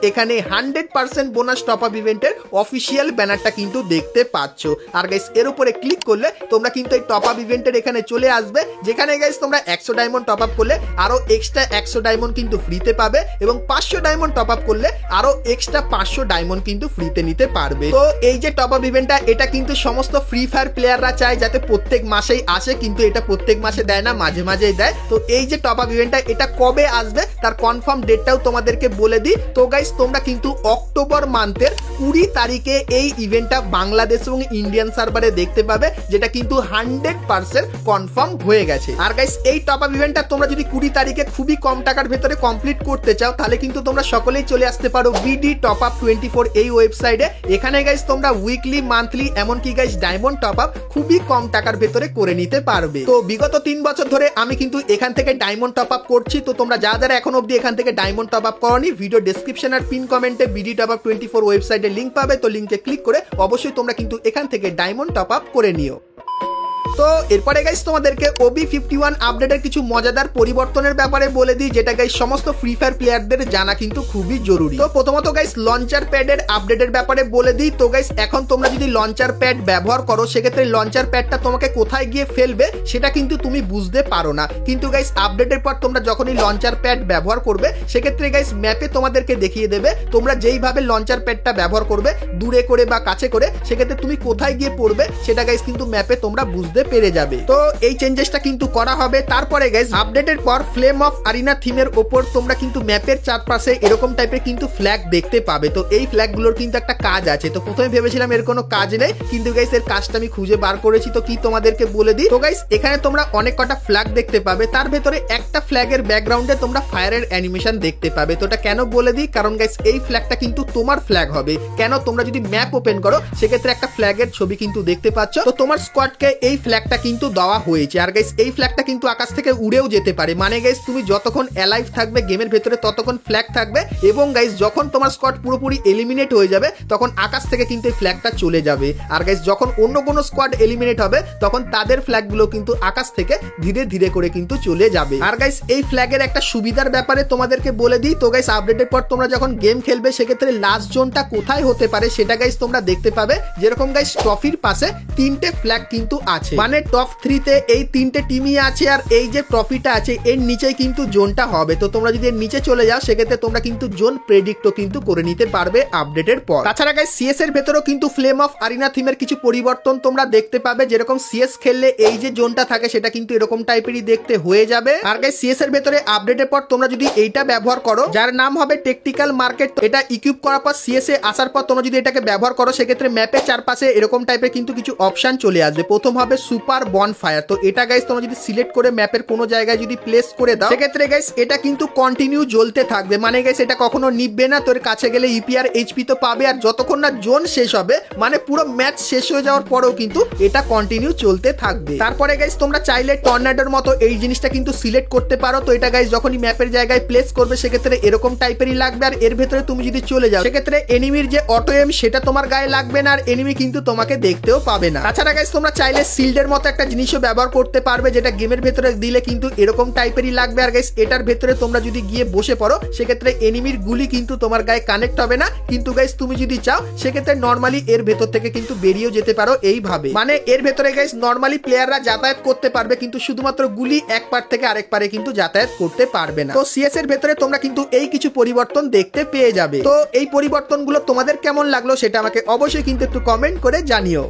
এখানে 100% bonus top up ইভেন্টের official ব্যানারটা কিন্তু দেখতে পাচ্ছ। আর গাইস এর উপরে ক্লিক করলে তোমরা কিন্তু এই টপ আপ ইভেন্টের এখানে চলে আসবে, যেখানে গাইস তোমরা 100 ডায়মন্ড টপ আপ করলে আরো এক্সট্রা 100 ডায়মন্ড কিন্তু ফ্রিতে পাবে, এবং 500 ডায়মন্ড টপ আপ করলে আরো এক্সট্রা 500 ডায়মন্ড কিন্তু ফ্রিতে নিতে পারবে। তো এই যে টপ আপ ইভেন্টটা, এটা কিন্তু সমস্ত ফ্রি ফায়ার প্লেয়াররা চায় যাতে প্রত্যেক মাসেই আসে, কিন্তু এটা প্রত্যেক মাসে দেয় না, মাঝে মাঝেই দেয়। তো এই যে টপ আপ ইভেন্টটা, এটা কবে আসবে তার কনফার্ম ডেটটাও তোমাদেরকে বলে দিই। তো গাইস তোমরা কিন্তু অক্টোবর মান্থের 20 তারিখে এই ইভেন্টটা বাংলাদেশ এবং ইন্ডিয়ান সার্ভারে দেখতে পাবে, যেটা কিন্তু 100% কনফার্ম হয়ে গেছে। আর গাইস এই টপ আপ ইভেন্টটা তোমরা যদি 20 তারিখে খুবই কম টাকার ভেতরে কমপ্লিট করতে চাও, তাহলে কিন্তু তোমরা সকলেই চলে আসতে পারো বিডি টপ আপ 24 এই ওয়েবসাইটে। এখানে গাইস তোমরা উইকলি, মান্থলি, এমনকি গাইস ডায়মন্ড টপ আপ খুবই কম টাকার ভেতরে করে নিতে পারবে। তো বিগত 3 বছর ধরে আমি কিন্তু এখান থেকে ডায়মন্ড টপ আপ করছি। তো তোমরা যারা এখন অবধি এখান থেকে ডায়মন্ড টপ আপ করনি, ভিডিও ডেসক্রিপশন আর পিন কমেন্টে বিডি টপ আপ 24 ওয়েবসাইটের লিংক পাবে। তো লিংকে ক্লিক করে অবশ্যই তোমরা কিন্তু এখান থেকে ডায়মন্ড টপ আপ করে নিও। তো এরপরে গাইস তোমাদেরকে OB51 আপডেটের কিছু মজাদার পরিবর্তনের ব্যাপারে বলে দিই, যেটা গাইস সমস্ত ফ্রি ফায়ার প্লেয়ারদের জানা কিন্তু খুবই জরুরি। তো প্রথমত গাইস লঞ্চার প্যাডের আপডেটের ব্যাপারে বলে দিই। তো গাইস এখন তোমরা যদি লঞ্চার প্যাড ব্যবহার করো, সেক্ষেত্রে লঞ্চার প্যাডটা তোমাকে কোথায় গিয়ে ফেলবে সেটা কিন্তু তুমি বুঝতে পারো না। কিন্তু গাইস আপডেটের পর তোমরা যখনই লঞ্চার প্যাড ব্যবহার করবে, সেক্ষেত্রে গাইস ম্যাপে তোমাদেরকে দেখিয়ে দেবে তোমরা যেইভাবে লঞ্চার প্যাডটা ব্যবহার করবে, দূরে করে বা কাছে করে, সেক্ষেত্রে তুমি কোথায় গিয়ে পড়বে সেটা গাইস কিন্তু ম্যাপে তোমরা বুঝতে পেরে যাবে। তো এই চেঞ্জেসটা কিন্তু করা হবে। তারপরে গাইস আপডেটের পর ফ্লেম অফ আরিনা থিমের উপর তোমরা কিন্তু ম্যাপের চারপাশে এরকম টাইপের কিন্তু ফ্ল্যাগ দেখতে পাবে। তো এই ফ্ল্যাগগুলোর কিন্তু একটা কাজ আছে। তো প্রথমে ভেবেছিলাম এর কোনো কাজ নেই, কিন্তু গাইস এর কাজটা আমি খুঁজে বার করেছি। তো কি তোমাদেরকে বলে দিই। তো গাইস এখানে তোমরা অনেক কটা ফ্ল্যাগ দেখতে পাবে, তার ভেতরে একটা ফ্ল্যাগের ব্যাকগ্রাউন্ডে তোমরা ফায়ারের অ্যানিমেশন দেখতে পাবে। তো এটা কেন বলে দিই, কারণ গাইস এই ফ্ল্যাগটা কিন্তু তোমার ফ্ল্যাগ হবে। কেন, তোমরা যদি ম্যাপ ওপেন করো, সেক্ষেত্রে একটা ফ্ল্যাগের ছবি কিন্তু দেখতে পাচ্ছ। তো তোমার স্কোয়াডকে এই ফ্ল্যাগটা কিন্তু দেওয়া হয়েছে। আর গাইস এই ফ্ল্যাগটা কিন্তু আকাশ থেকে উড়েও যেতে পারে, মানে গাইস তুমি যতক্ষণ অ্যালাইভ থাকবে গেমের ভেতরে ততক্ষণ ফ্ল্যাগ থাকবে, এবং গাইস যখন তোমার স্কোয়াড পুরোপুরি এলিমিনেট হয়ে যাবে তখন আকাশ থেকে কিন্তু এই ফ্ল্যাগটা চলে যাবে। আর গাইস যখন অন্য কোনো স্কোয়াড এলিমিনেট হবে, তখন তাদের ফ্ল্যাগগুলো কিন্তু আকাশ থেকে ধীরে ধীরে করে কিন্তু চলে যাবে। আর গাইস এই ফ্ল্যাগের একটা সুবিধার ব্যাপারে তোমাদেরকে বলে দিই। তো গাইস আপডেটের পর তোমরা যখন গেম খেলবে, সেক্ষেত্রে লাস্ট জোনটা কোথায় হতে পারে সেটা গাইস তোমরা দেখতে পাবে। যেরকম গাইস ট্রফির পাশে 3টে ফ্ল্যাগ কিন্তু আছে, মানে টপ 3-তে এই 3টে টিমই আছে, আর এই যে ট্রফিটা আছে এর নিচেই কিন্তু জোনটা হবে। তো তোমরা যদি এর নিচে চলে যাও, সেক্ষেত্রে তোমরা কিন্তু জোন প্রেডিক্টও কিন্তু করে নিতে পারবে আপডেটের পর। তাছাড়া গাইস সিএস এর ভেতরেও কিন্তু ফ্লেম অফ আরিনা থিমের কিছু পরিবর্তন তোমরা দেখতে পাবে। যেরকম সিএস খেললে এই যে জোনটা থাকে সেটা কিন্তু এরকম টাইপেরই দেখতে হয়ে যাবে। আর গাইস সিএস এর ভেতরে আপডেটের পর তোমরা যদি এইটা ব্যবহার করো, যার নাম হবে টেকটিক্যাল মার্কেট, এটা ইকুইপ করার পর সিএস এ আসার পর তোমরা যদি এটাকে ব্যবহার করো, সেক্ষেত্রে ম্যাপের চারপাশে এরকম টাইপের কিন্তু কিছু অপশন চলে আসবে। প্রথম হবে সুপার বনফায়ার। তো এটা গাইস তোমরা যদি সিলেক্ট করে ম্যাপের কোনো জায়গায় যদি প্লেস করে দাও, সেক্ষেত্রে গাইস এটা কিন্তু কন্টিনিউ জ্বলতে থাকবে, মানে গাইস এটা কখনো নিভবে না। তোর কাছে গেলে ইপিআর এইচপি তো পাবে, আর যতক্ষণ না জোন শেষ হবে, মানে পুরো ম্যাচ শেষ হয়ে যাওয়ার পরেও কিন্তু এটা কন্টিনিউ চলতে থাকবে। তারপরে গাইস তোমরা চাইলে টর্নেডোর মতো এই জিনিসটা কিন্তু সিলেক্ট করতে পারো। তো এটা গাইস যখনই ম্যাপের জায়গায় প্লেস করবে, সেক্ষেত্রে এরকম টাইপেরই লাগবে। আর এর ভেতরে তুমি যদি চলে যাও, সেক্ষেত্রে এনিমির যে অটো এম সেটা তোমার গায়ে লাগবে না, আর এনিমি কিন্তু তোমাকে দেখতেও পাবে না। তাছাড়া গাইস তোমরা চাইলে শিল্ডের মতো একটা জিনিসও ব্যবহার করতে পারবে, যেটা গেমের ভেতরে দিলে কিন্তু এরকম টাইপেরই লাগবে। আর গাইস এটার ভেতরে তোমরা যদি গিয়ে বসে পড়ো, সেক্ষেত্রে এনিমির গুলি কিন্তু তোমার গায়ে কানেক্ট হবে না। কিন্তু গাইস তুমি যদি চাও, সেক্ষেত্রে নর্মালি এর ভেতর থেকে কিন্তু বেরিয়েও যেতে পারো এইভাবে, মানে এর ভেতরে গাইস নর্মালি প্লেয়াররা যাতায়াত করতে পারবে, কিন্তু শুধুমাত্র গুলি এক পার থেকে আরেক পারে কিন্তু যাতায়াত করতে পারবে না। তো সিএস এর ভেতরে তোমরা কিন্তু এই কিছু পরিবর্তন দেখতে পেয়ে যাবে। তো এই পরিবর্তনগুলো তোমাদের কেমন লাগলো সেটা আমাকে অবশ্যই কিন্তু একটু কমেন্ট করে জানিও।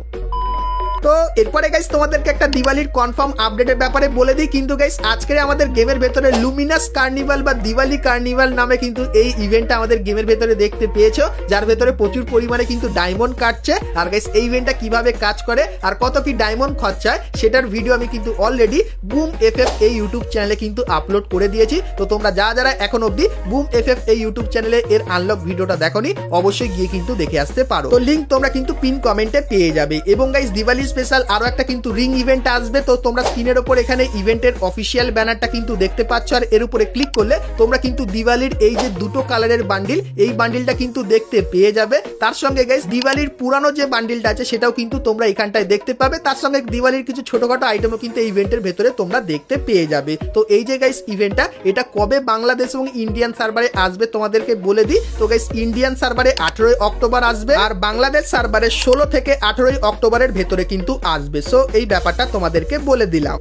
তো এরপরে গাইস তোমাদেরকে একটা দিওয়ালির কনফার্ম আপডেটের ব্যাপারে বলে দিই। কিন্তু গাইস আজকে আমাদের গেমের ভেতরে লুমিনাস কার্নিভাল বা দিওয়ালি কার্নিভাল নামে কিন্তু এই ইভেন্টটা আমাদের গেমের ভেতরে দেখতে পেয়েছো, যার ভেতরে প্রচুর পরিমাণে কিন্তু ডায়মন্ড কাটছে। আর গাইস এই ইভেন্টটা কিভাবে কাজ করে আর কত কি ডায়মন্ড খরচা হয় সেটার ভিডিও আমি কিন্তু অলরেডি বুম এফএফ এই ইউটিউব চ্যানেলে কিন্তু আপলোড করে দিয়েছি। তো তোমরা যারা এখন অবধি বুম এফএফ এই ইউটিউব চ্যানেলে এর আনলক ভিডিওটা দেখোনি, অবশ্যই গিয়ে কিন্তু দেখে আসতে পারো। তো লিংক তোমরা কিন্তু পিন কমেন্টে পেয়ে যাবে। এবং গাইস দিওয়ালির স্পেশাল আরো একটা কিন্তু রিং ইভেন্ট আসবে। তো তোমরা স্ক্রিনের উপর এখানে ইভেন্টের অফিসিয়াল ব্যানারটা কিন্তু দেখতে পাচ্ছ, আর এর উপরে ক্লিক করলে তোমরা কিন্তু দিওয়ালির এই যে দুটো কালারের বান্ডিল, এই বান্ডিলটা কিন্তু দেখতে পেয়ে যাবে। তার সঙ্গে গাইস দিওয়ালির পুরানো যে বান্ডিলটা আছে সেটাও কিন্তু তোমরা এখানটায় দেখতে পাবে। তার সঙ্গে দিওয়ালির কিছু ছোটখাটো আইটেমও কিন্তু এই ইভেন্টের ভেতরে তোমরা দেখতে পেয়ে যাবে। তো এই যে গাইস ইভেন্টটা, এটা কবে বাংলাদেশ এবং ইন্ডিয়ান সার্ভারে আসবে তোমাদেরকে বলে দিই। তো গাইস ইন্ডিয়ান সার্ভারে 18 অক্টোবর আসবে, আর বাংলাদেশ সার্ভারে 16 থেকে 18 অক্টোবরের ভেতরে কিন্তু আসবে। সো এই ব্যাপারটা তোমাদেরকে বলে দিলাম।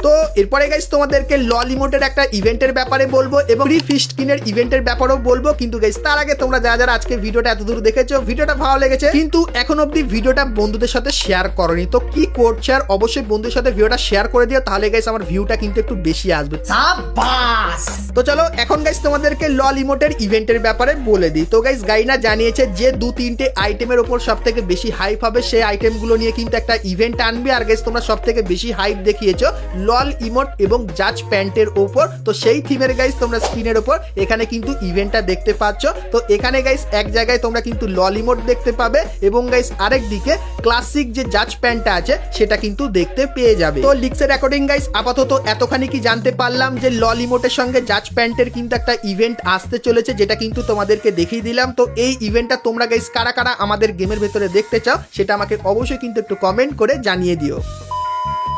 তো এরপরে গাইস তোমাদেরকে লল ইমোটের একটা ইভেন্টের ব্যাপারে বলবো এবং ফ্রি ফিস্ট কিনের ইভেন্টের ব্যাপারেও বলবো। কিন্তু গাইস তার আগে তোমরা যারা আজকে ভিডিওটা এত দূর দেখেছো, ভিডিওটা ভালো লেগেছে কিন্তু এখন অবধি ভিডিওটা বন্ধুদের সাথে শেয়ার করনি, তো কি করছো? আর অবশ্যই বন্ধুদের সাথে ভিডিওটা শেয়ার করে দিও, তাহলে গাইস আমার ভিউটা কিন্তু একটু বেশি আসবে। সাবাস! তো চলো এখন গাইস তোমাদেরকে লল ইমোটের ইভেন্টের ব্যাপারে বলে দিই। তো গাইস গাইনা জানিয়েছে যে 2-3টে আইটেমের উপর সবথেকে বেশি হাইপ হবে, সেই আইটেমগুলো নিয়ে কিন্তু একটা ইভেন্ট আনবে। আর গাইস তোমরা সবথেকে বেশি হাইপ দেখিয়েছো লল ইমোট এবং জাজ প্যান্টের উপর, তো সেই থিমের গাইস তোমরা স্ক্রিনের উপর এখানে কিন্তু ইভেন্টটা দেখতে পাচ্ছ। তো এখানে গাইস এক জায়গায় তোমরা কিন্তু লল ইমোট দেখতে পাবে এবং গাইস আরেক দিকে ক্লাসিক যে জাজ প্যান্টটা আছে সেটা কিন্তু দেখতে পেয়ে যাবে। তো লিক্সের অ্যাকর্ডিং গাইস আপাতত এতখানি কি জানতে পারলাম যে লল ইমোটের সঙ্গে জাজ প্যান্টের কিন্তু একটা ইভেন্ট আসতে চলেছে, যেটা কিন্তু তোমাদেরকে দেখিয়ে দিলাম। তো এই ইভেন্টটা তোমরা গাইস কারা কারা আমাদের গেমের ভেতরে দেখতে চাও সেটা আমাকে অবশ্যই কিন্তু একটু কমেন্ট করে জানিয়ে দিও।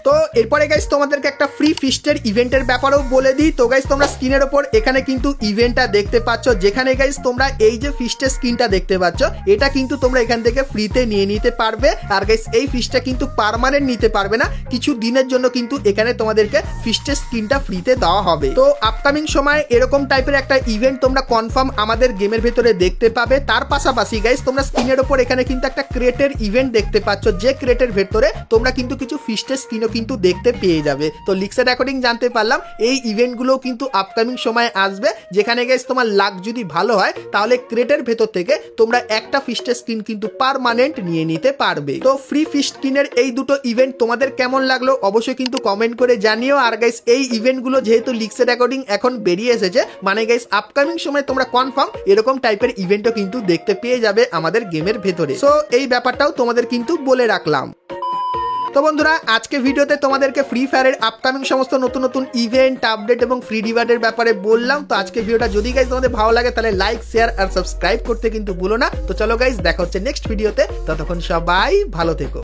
তো এরপরে গাইস তোমাদেরকে একটা ফ্রি ফিস্টের ইভেন্টের ব্যাপারেও বলে দিই। তো গাইস তোমরা স্ক্রিনের উপর এখানে কিন্তু ইভেন্টটা দেখতে পাচ্ছ, যেখানে গাইস তোমরা এই যে ফিস্টের স্ক্রিনটা দেখতে পাচ্ছ এটা কিন্তু তোমরা এখান থেকে ফ্রিতে নিয়ে নিতে পারবে। আর গাইস এই ফিস্টটা কিন্তু পার্মানেন্ট নিতে পারবে না, কিছু দিনের জন্য কিন্তু এখানে তোমাদেরকে ফিস্টের স্ক্রিনটা ফ্রিতে দেওয়া হবে। তো আপকামিং সময় এরকম টাইপের একটা ইভেন্ট তোমরা কনফার্ম আমাদের গেমের ভেতরে দেখতে পাবে। তার পাশাপাশি গাইস তোমরা স্ক্রিনের উপর এখানে কিন্তু একটা ক্রেটের ইভেন্ট দেখতে পাচ্ছ, যে ক্রেটের ভেতরে তোমরা কিন্তু কিছু ফিস্টের স্ক্রিন কিন্তু দেখতে পেয়ে যাবে। তো লিক্সের অ্যাকর্ডিং জানতে পারলাম এই ইভেন্টগুলো কিন্তু আপকামিং সময়ে আসবে, যেখানে গাইস তোমার লাক যদি ভালো হয় তাহলে ক্রেটের ভেতর থেকে তোমরা একটা ফিস্টের স্ক্রিন কিন্তু পার্মানেন্ট নিয়ে নিতে পারবে। তো ফ্রি ফিস্ট স্ক্রিনের এই দুটো ইভেন্ট তোমাদের কেমন লাগলো অবশ্যই কিন্তু কমেন্ট করে জানিও। আর গাইস এই ইভেন্টগুলো যেহেতু লিক্সের অ্যাকর্ডিং এখন বেরিয়ে এসেছে, মানে গাইস আপকামিং সময় তোমরা কনফার্ম এরকম টাইপের ইভেন্টও কিন্তু দেখতে পেয়ে যাবে আমাদের গেমের ভেতরে। সো এই ব্যাপারটাও তোমাদের কিন্তু বলে রাখলাম। তো বন্ধুরা আজকে ভিডিওতে তোমাদেরকে ফ্রি ফায়ারের আপকামিং সমস্ত নতুন নতুন ইভেন্ট, আপডেট এবং ফ্রি রিওয়ার্ডের ব্যাপারে বললাম। তো আজকে ভিডিওটা যদি গাইস তোমাদের ভালো লাগে তাহলে লাইক, শেয়ার আর সাবস্ক্রাইব করতে কিন্তু ভুলো না। তো চলো গাইস দেখা হচ্ছে নেক্সট ভিডিওতে, ততক্ষণ সবাই ভালো থেকো।